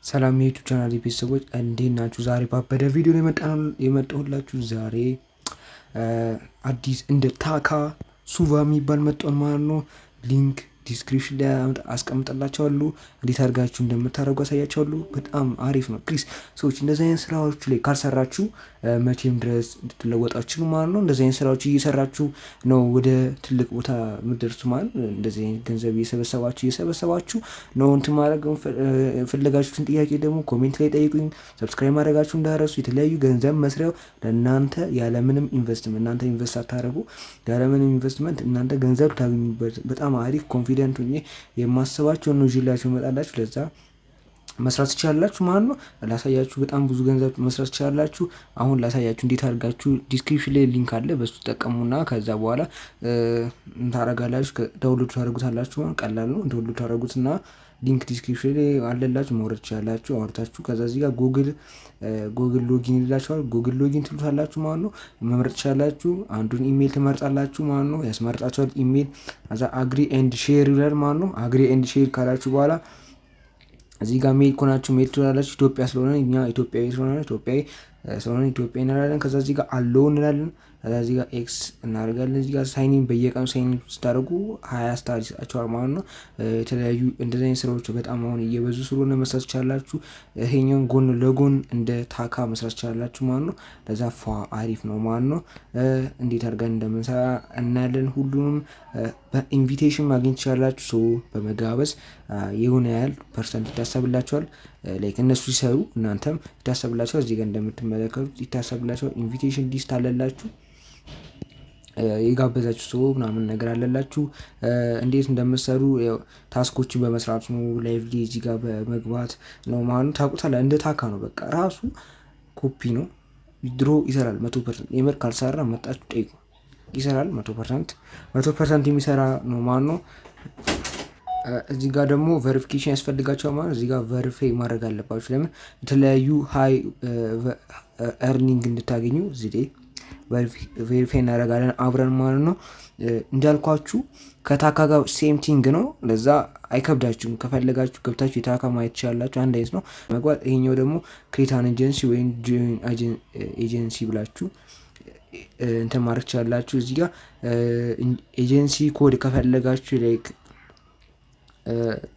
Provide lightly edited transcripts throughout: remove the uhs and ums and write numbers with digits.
ሰላም የዩቲዩብ ቻናል ቤተሰቦች እንዴት ናችሁ? ዛሬ ባበደ ቪዲዮ ነው የመጣሁላችሁ። ዛሬ አዲስ እንደ ታካ ሱቫ የሚባል መጥቷል ማለት ነው። ሊንክ ዲስክሪፕሽን ላይ አስቀምጥላችኋለሁ። እንዴት አድርጋችሁ እንደምታደርጉ አሳያችኋለሁ። በጣም አሪፍ ነው። ፕሊዝ ሰዎች እንደዚህ አይነት ስራዎች ላይ ካልሰራችሁ መቼም ድረስ እንድትለወጣችሁ ማለት ነው። እንደዚህ አይነት ስራዎች እየሰራችሁ ነው ወደ ትልቅ ቦታ የምትደርሱ ማለት ነው። እንደዚህ አይነት ገንዘብ እየሰበሰባችሁ ነው እንትን ማድረግ የፈለጋችሁትን ጥያቄ ደግሞ ኮሜንት ላይ ጠይቁኝ። ሰብስክራይብ ማድረጋችሁ እንዳረሱ። የተለያዩ ገንዘብ መስሪያው ለእናንተ ያለምንም ኢንቨስትመንት እናንተ ኢንቨስት አታደርጉ ያለምንም ኢንቨስትመንት እናንተ ገንዘብ ታገኙበት በጣም አሪፍ ኮንፊደንት ሆኜ የማስባቸው ነው ይዤላችሁ እመጣላችሁ። ለዛ መስራት ትችላላችሁ ማለት ነው። ላሳያችሁ በጣም ብዙ ገንዘብ መስራት ትችላላችሁ። አሁን ላሳያችሁ እንዴት አድርጋችሁ ዲስክሪፕሽን ላይ ሊንክ አለ፣ በሱ ተጠቀሙና ከዛ በኋላ ታረጋላችሁ። ዳውንሎድ ታደርጉታላችሁ። ቀላል ነው። ዳውንሎድ ታደርጉትና ሊንክ ዲስክሪፕሽን ላይ አለላችሁ፣ መውረድ ትችላላችሁ አውርታችሁ። ከዛ እዚህ ጋር ጉግል ሎጊን ይላችኋል። ጉግል ሎጊን ትሉታላችሁ ማለት ነው። መምረጥ ትችላላችሁ። አንዱን ኢሜል ትመርጣላችሁ ማለት ነው። ያስመርጣችኋል ኢሜል። ከዛ አግሪ ኤንድ ሼር ይላል ማለት ነው። አግሪ ኤንድ ሼር ካላችሁ በኋላ እዚህ ጋር ሜል ኮናችሁ ሜል ትላላችሁ። ኢትዮጵያ ስለሆነ እኛ ኢትዮጵያዊ ስለሆነ ኢትዮጵያ እንላለን። ከዛ እዚህ ጋር አለው እንላለን። ከዛ እዚህ ጋር ኤክስ እናደርጋለን። እዚህ ጋር ሳይኒን በየቀኑ ሳይኒን ስታደርጉ 20 ስታር ይሰጣችኋል ማለት ነው። የተለያዩ እንደዚህ አይነት ስራዎች በጣም አሁን እየበዙ ስለሆነ መስራት ትችላላችሁ። ይሄኛውን ጎን ለጎን እንደ ታካ መስራት ትችላላችሁ ማለት ነው። ለዛ አሪፍ ነው ማለት ነው። እንዴት አድርገን እንደምንሰራ እናያለን። ሁሉንም በኢንቪቴሽን ማግኘት ትችላላችሁ። ሰው በመጋበዝ የሆነ ያህል ፐርሰንት ይታሰብላችኋል። ላይክ እነሱ ሲሰሩ እናንተም ይታሰብላችኋል። እዚህ ጋር እንደምትመለከቱት ይታሰብላችኋል። ኢንቪቴሽን ሊስት አለላችሁ፣ የጋበዛችሁ ሰው ምናምን ነገር አለላችሁ። እንዴት እንደምትሰሩ ታስኮችን በመስራት ነው። ላይቭ ላይ እዚህ ጋር በመግባት ነው ማለት ታውቁታላችሁ። እንደ ታካ ነው። በቃ ራሱ ኮፒ ነው። ድሮ ይሰራል 100%። የምር ካልሰራ መጣችሁ ጠይቁ። ይሰራል 100% የሚሰራ ነው ማለት ነው። እዚህ ጋር ደግሞ ቬሪፊኬሽን ያስፈልጋቸው ማለት እዚህ ጋር ቬሪፋይ ማድረግ አለባችሁ። ለምን የተለያዩ ሃይ ኤርኒንግ እንድታገኙ እዚህ ላይ ቬሪፋይ እናደርጋለን አብረን ማለት ነው። እንዳልኳችሁ ከታካ ጋር ሴም ቲንግ ነው። ለዛ አይከብዳችሁም። ከፈለጋችሁ ገብታችሁ የታካ ማየት ትችላላችሁ። አንድ አይነት ነው መግባት። ይሄኛው ደግሞ ክሬታን ኤጀንሲ ወይም ኤጀንሲ ብላችሁ እንትን ማድረግ ትችላላችሁ። እዚህ ጋር ኤጀንሲ ኮድ ከፈለጋችሁ ላይክ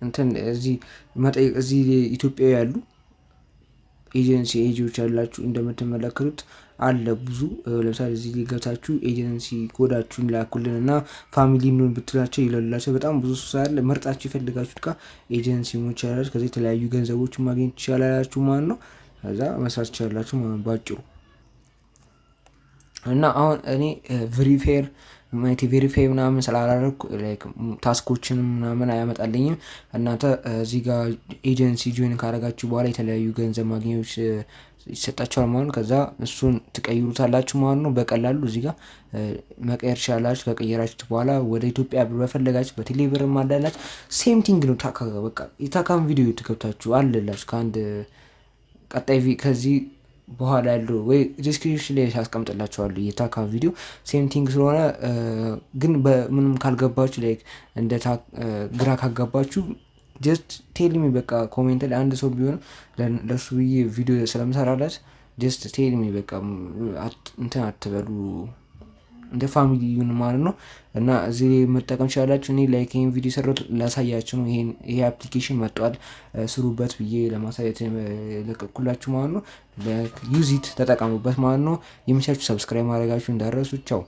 እንትን እዚህ ኢትዮጵያዊ ያሉ ኤጀንሲዎች ያላችሁ እንደምትመለከቱት አለ ብዙ። ለምሳሌ እዚህ ገብታችሁ ኤጀንሲ ኮዳችሁን ላኩልን እና ፋሚሊ ምን ብትላቸው ይለላቸው። በጣም ብዙ ሰው ያለ መርጣችሁ ይፈልጋችሁት ጋር ኤጀንሲ ሞች ያላችሁ ከዚህ የተለያዩ ገንዘቦችን ማግኘት ትችላላችሁ ማለት ነው። ከዛ መስራት ትችላላችሁ ማለት ባጭሩ። እና አሁን እኔ ቬሪፋይ ምናምን ስላላደረኩ ታስኮችንም ምናምን አያመጣልኝም። እናንተ እዚህ ጋር ኤጀንሲ ጆይን ካደረጋችሁ በኋላ የተለያዩ ገንዘብ ማግኘቶች ይሰጣችኋል ማለት ነው። ከዛ እሱን ትቀይሩታላችሁ ማለት ነው። በቀላሉ እዚህ ጋር መቀየር ትችላላችሁ። ከቀየራችሁት በኋላ ወደ ኢትዮጵያ በፈለጋችሁ በቴሌብር ማዳላችሁ ሴም ቲንግ ነው። ታካ በቃ የታካም ቪዲዮ ትከብታችሁ አለላችሁ ከአንድ ቀጣይ ከዚህ በኋላ ያለው ወይ ዲስክሪፕሽን ላይ ያስቀምጥላችኋለሁ። የታካ ቪዲዮ ሴም ቲንግ ስለሆነ ግን በምንም ካልገባችሁ ላይክ እንደ ግራ ካጋባችሁ ጀስት ቴልሚ በቃ ኮሜንት ላይ አንድ ሰው ቢሆን ለሱ ብዬ ቪዲዮ ስለምሰራላት ጀስት ቴልሚ በቃ እንትን አትበሉ፣ እንደ ፋሚሊ ይሁን ማለት ነው። እና እዚህ ላይ መጠቀም ትችላላችሁ። እኔ ላይክ ይሄን ቪዲዮ ሰራሁት ላሳያችሁ ነው። ይሄ አፕሊኬሽን መጥቷል ስሩበት ብዬ ለማሳየት ለቀኩላችሁ ማለት ነው። ዩዚት ተጠቀሙበት ማለት ነው። የሚቻችሁ ሰብስክራይብ ማድረጋችሁ እንዳረሱ። ቻው